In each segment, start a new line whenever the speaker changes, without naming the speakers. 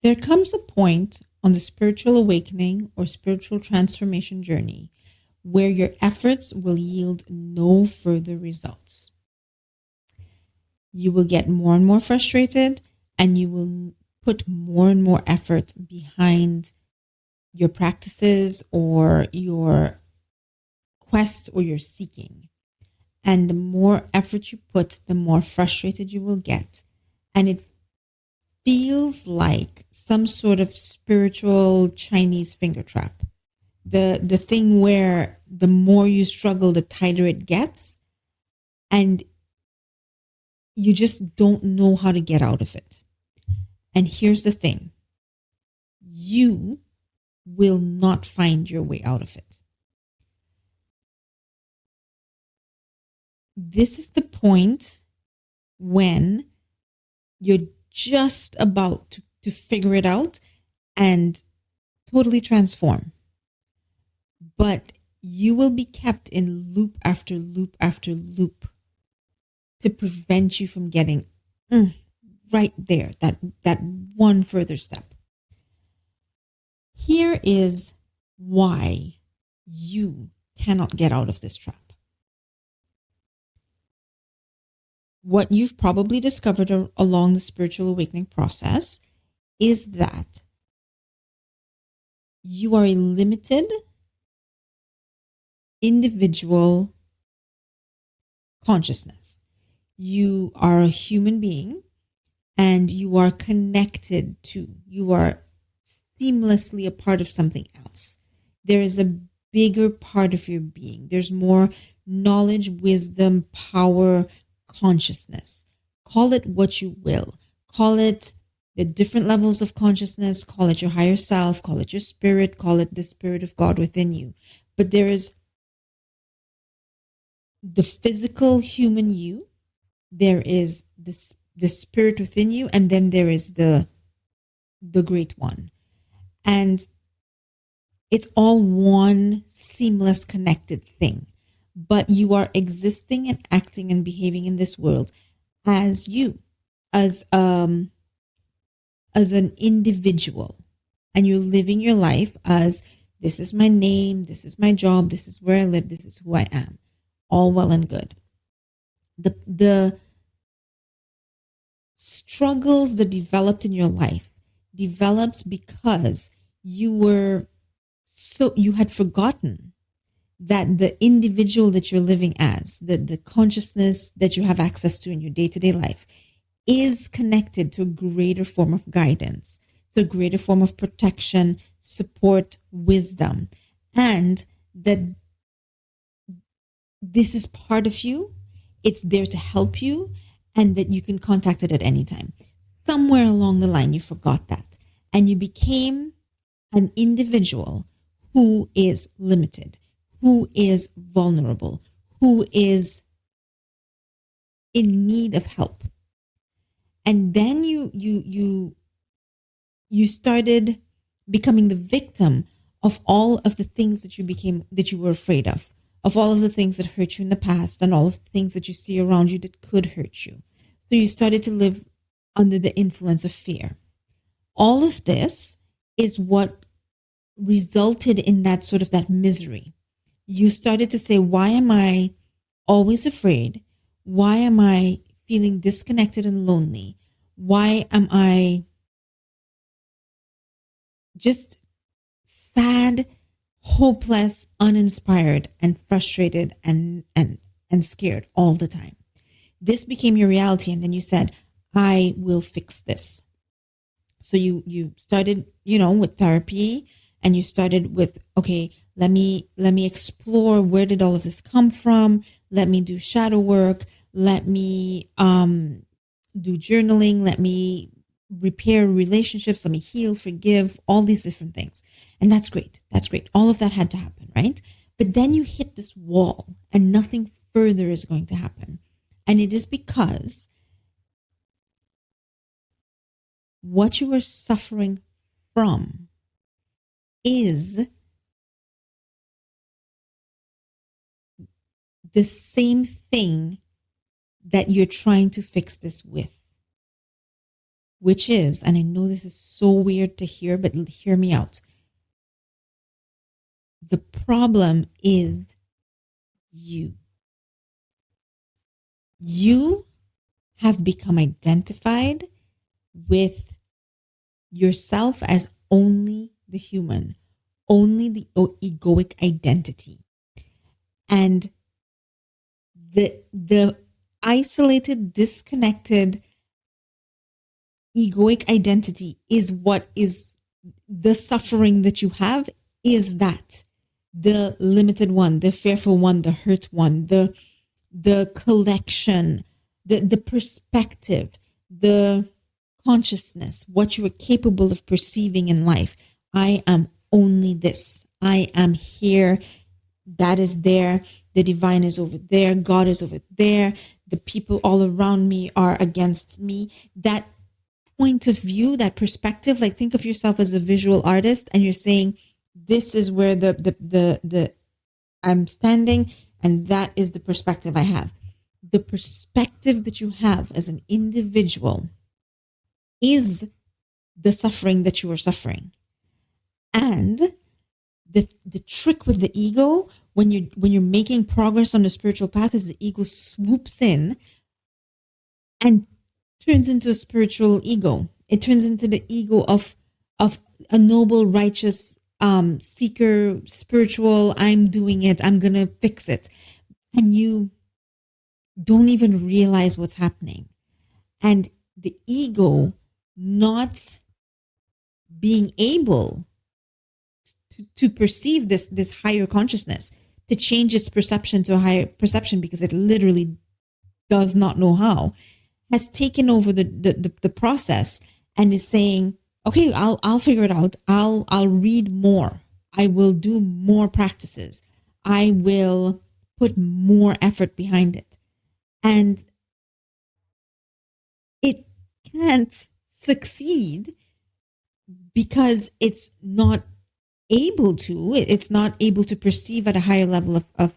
There comes a point on the spiritual awakening or spiritual transformation journey where your efforts will yield no further results. You will get more and more frustrated, and you will put more and more effort behind your practices or your quest or your seeking. And the more effort you put, the more frustrated you will get. And it feels like some sort of spiritual Chinese finger trap. The thing where the more you struggle, the tighter it gets, and you just don't know how to get out of it. And here's the thing. You will not find your way out of it. This is the point when you're just about to figure it out and totally transform. But you will be kept in loop after loop after loop to prevent you from getting right there, that one further step. Here is why you cannot get out of this trap. What you've probably discovered along the spiritual awakening process is that you are a limited individual consciousness. You are a human being and you are connected to, you are seamlessly a part of something else. There is a bigger part of your being. There's more knowledge, wisdom, power, consciousness. Call it what you will. Call it the different levels of consciousness. Call it your higher self. Call it your spirit. Call it the spirit of God within you. But there is the physical human you. There is the spirit within you. And then there is the great one. And it's all one seamless connected thing. But you are existing and acting and behaving in this world as you, as an individual. And you're living your life as, this is my name, this is my job, this is where I live, this is who I am. All well and good. The struggles that developed in your life developed because you had forgotten that the individual that you're living as, the consciousness that you have access to in your day-to-day life, is connected to a greater form of guidance, to a greater form of protection, support, wisdom, and that this is part of you, it's there to help you, and that you can contact it at any time. Somewhere along the line, you forgot that, and you became an individual who is limited, who is vulnerable, who is in need of help. And then you started becoming the victim of all of the things that you were afraid of all of the things that hurt you in the past and all of the things that you see around you that could hurt you. So you started to live under the influence of fear. All of this is what resulted in that misery. You started to say, why am I always afraid? Why am I feeling disconnected and lonely? Why am I just sad, hopeless, uninspired, and frustrated and scared all the time? This became your reality. And then you said, I will fix this. So you started, with therapy, and you started with, okay, let me explore, where did all of this come from? Let me do shadow work. Let me do journaling. Let me repair relationships. Let me heal, forgive, all these different things. And that's great. That's great. All of that had to happen, right? But then you hit this wall and nothing further is going to happen. And it is because what you are suffering from is the same thing that you're trying to fix this with. which is, and I know this is so weird to hear, but hear me out. The problem is you. You have become identified with yourself as only the human, only the egoic identity. And the isolated, disconnected egoic identity is what is the suffering that you have, is that the limited one, the fearful one, the hurt one, the collection, the perspective, the consciousness, what you are capable of perceiving in life. I am only this. I am here. That is there. The divine is over there. God is over there. The people all around me are against me. That point of view, that perspective, like think of yourself as a visual artist and you're saying, this is where the I'm standing and that is the perspective I have. The perspective that you have as an individual is the suffering that you are suffering. And the trick with the ego, when you're making progress on the spiritual path, is the ego swoops in and turns into a spiritual ego. It turns into the ego of a noble, righteous seeker, spiritual. I'm doing it. I'm gonna fix it, and you don't even realize what's happening. And the ego not being able to perceive this higher consciousness, to change its perception to a higher perception, because it literally does not know how, has taken over the process and is saying, okay, I'll figure it out. I'll read more. I will do more practices. I will put more effort behind it. And it can't succeed because it's not able to. It's not able to perceive at a higher level of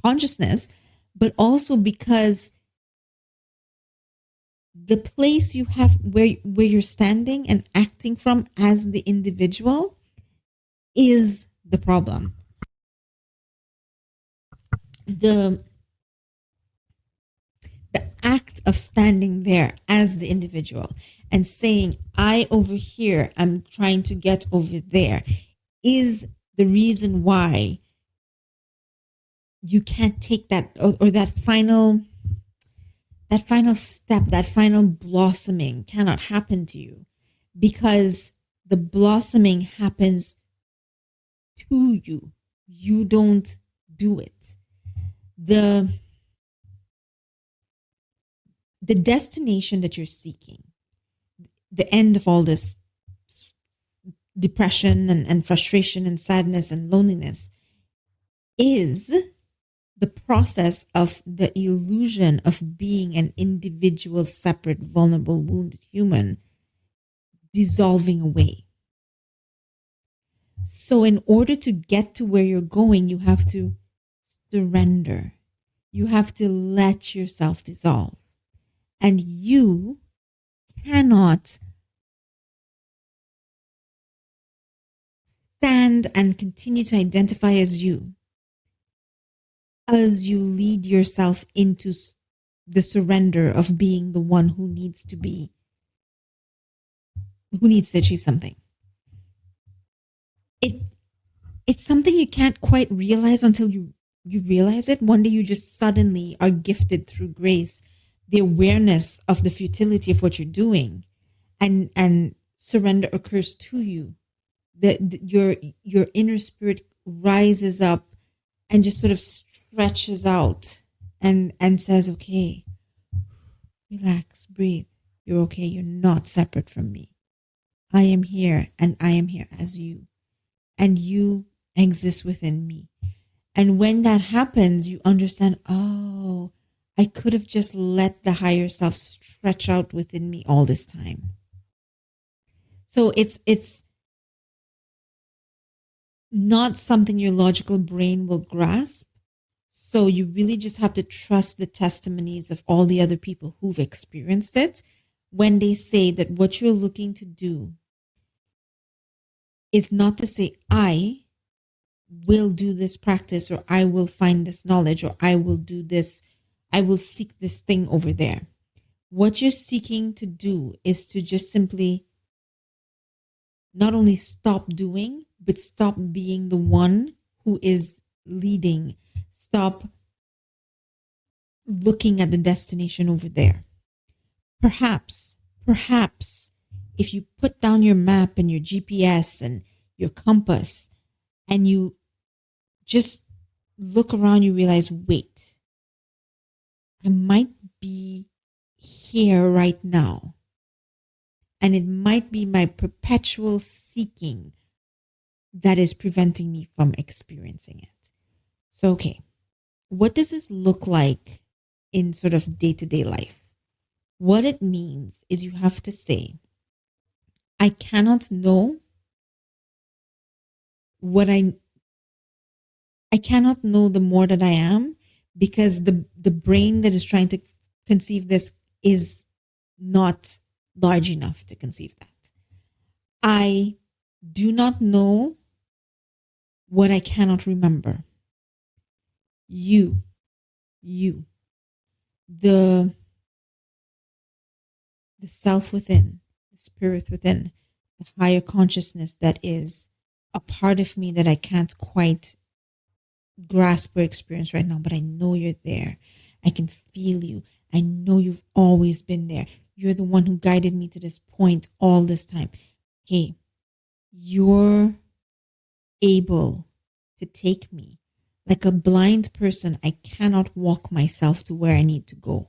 consciousness, but also because the place you have where you're standing and acting from as the individual is the problem. The act of standing there as the individual and saying, I over here, I'm trying to get over there, is the reason why you can't take that or that final step, that final blossoming cannot happen to you, because the blossoming happens to you. You don't do it. The destination that you're seeking, the end of all this depression and frustration and sadness and loneliness, is the process of the illusion of being an individual, separate, vulnerable, wounded human dissolving away. So in order to get to where you're going, you have to surrender. You have to let yourself dissolve. And you cannot stand and continue to identify as you lead yourself into the surrender of being the one who needs to achieve something. It's something you can't quite realize until you realize it. One day you just suddenly are gifted through grace the awareness of the futility of what you're doing, and surrender occurs to you. Your inner spirit rises up and just sort of stretches out and says, okay, relax, breathe. You're okay. You're not separate from me. I am here, and I am here as you, and you exist within me. And when that happens, you understand, oh, I could have just let the higher self stretch out within me all this time. So it's not something your logical brain will grasp. So you really just have to trust the testimonies of all the other people who've experienced it, when they say that what you're looking to do is not to say, I will do this practice, or I will find this knowledge, or I will do this, I will seek this thing over there. What you're seeking to do is to just simply not only stop doing, but stop being the one who is leading. Stop looking at the destination over there. Perhaps, if you put down your map and your GPS and your compass and you just look around, you realize, wait, I might be here right now. And it might be my perpetual seeking that is preventing me from experiencing it. So, okay, what does this look like in sort of day-to-day life? What it means is you have to say, I cannot know what I cannot know the more that I am, because the brain that is trying to conceive this is not large enough to conceive that. I do not know what I cannot remember. You, the self within, the spirit within, the higher consciousness that is a part of me that I can't quite grasp or experience right now, but I know you're there. I can feel you. I know you've always been there. You're the one who guided me to this point all this time. Okay, you're able to take me. Like a blind person, I cannot walk myself to where I need to go.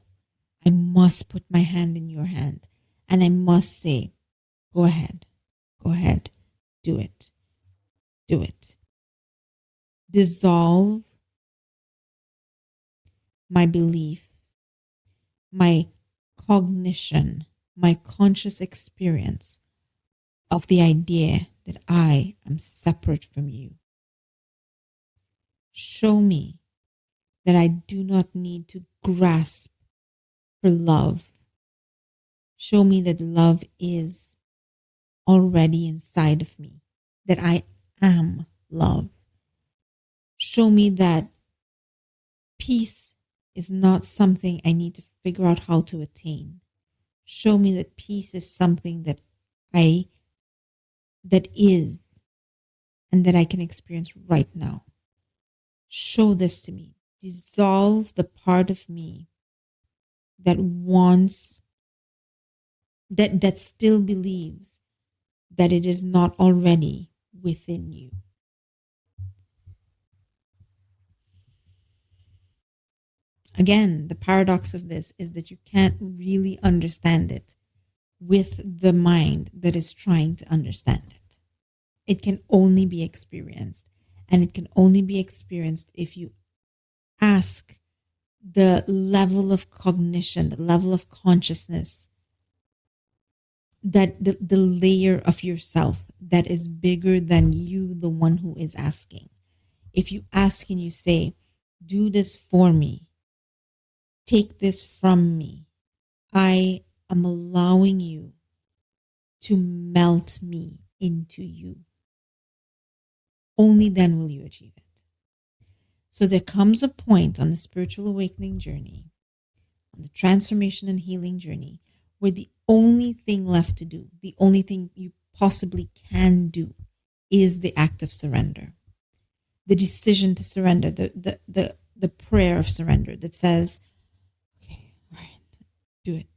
I must put my hand in your hand and I must say, go ahead, do it, do it. Dissolve my belief, my cognition, my conscious experience of the idea that I am separate from you. Show me that I do not need to grasp for love. Show me that love is already inside of me, that I am love. Show me that peace is not something I need to figure out how to attain. Show me that peace is something that is and that I can experience right now. Show this to me. Dissolve the part of me that wants, that still believes that it is not already within you. Again, the paradox of this is that you can't really understand it with the mind that is trying to understand it. It can only be experienced, and it can only be experienced if you ask the level of cognition, the level of consciousness, that the layer of yourself that is bigger than you, the one who is asking. If you ask and you say, do this for me, take this from me, I am allowing you to melt me into you. Only then will you achieve it. So there comes a point on the spiritual awakening journey, on the transformation and healing journey, where the only thing left to do, the only thing you possibly can do, is the act of surrender. The decision to surrender, the prayer of surrender that says, okay, all right, do it.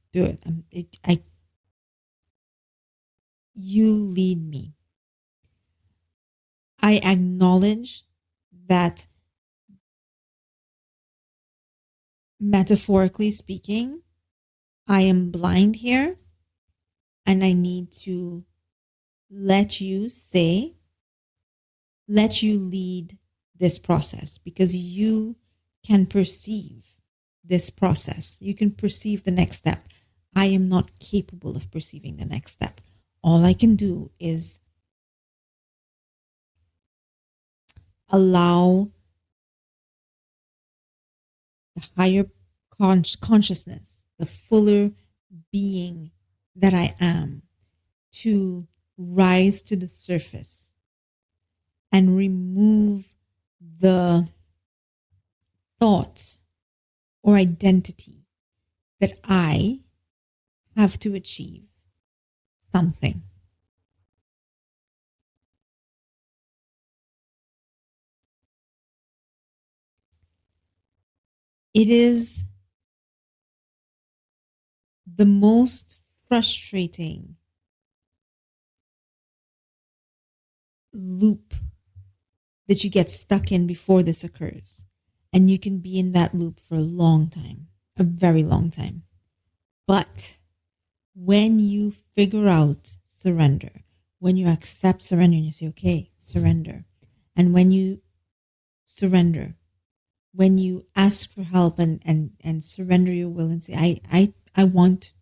You lead me. I acknowledge that, metaphorically speaking, I am blind here and I need to let you lead this process, because you can perceive this process. You can perceive the next step. I am not capable of perceiving the next step. All I can do is allow the higher consciousness, the fuller being that I am to rise to the surface and remove the thought or identity that I have to achieve something. It is the most frustrating loop that you get stuck in before this occurs. And you can be in that loop for a long time, a very long time. But when you figure out surrender, when you accept surrender and you say, okay, surrender. And when you surrender, when you ask for help and surrender your will and say, I want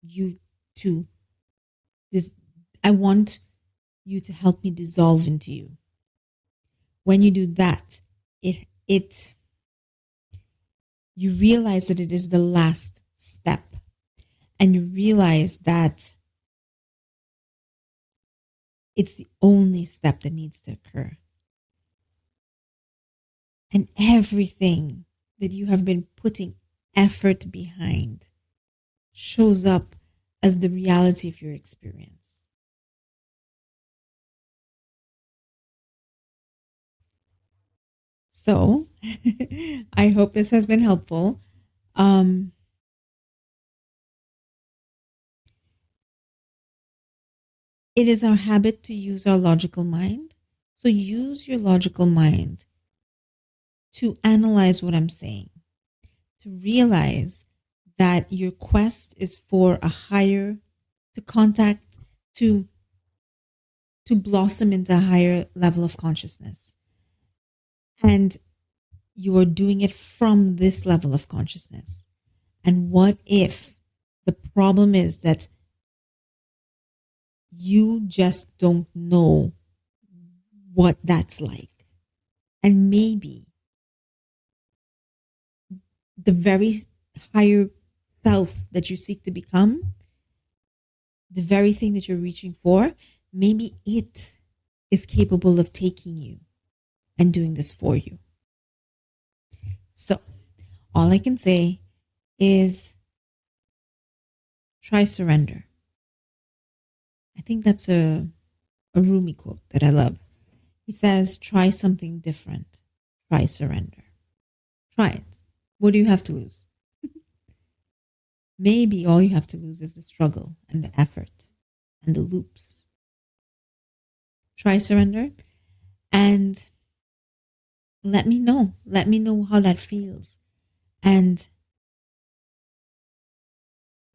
you to this, I want you to help me dissolve into you. When you do that, it you realize that it is the last step. And you realize that it's the only step that needs to occur. And everything that you have been putting effort behind shows up as the reality of your experience. So I hope this has been helpful. It is our habit to use our logical mind. So use your logical mind to analyze what I'm saying, to realize that your quest is for a higher, to contact, to blossom into a higher level of consciousness. And you are doing it from this level of consciousness. And what if the problem is that you just don't know what that's like? And maybe the very higher self that you seek to become, the very thing that you're reaching for, maybe it is capable of taking you and doing this for you. So all I can say is try surrender. I think that's a Rumi quote that I love. He says, try something different. Try surrender. Try it. What do you have to lose? Maybe all you have to lose is the struggle and the effort and the loops. Try surrender and let me know. Let me know how that feels. And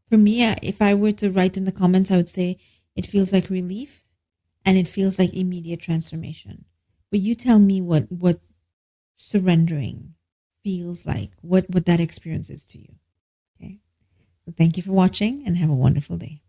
for me, if I were to write in the comments, I would say it feels like relief and it feels like immediate transformation. But you tell me what surrendering feels like, what that experience is to you. Okay. So thank you for watching and have a wonderful day.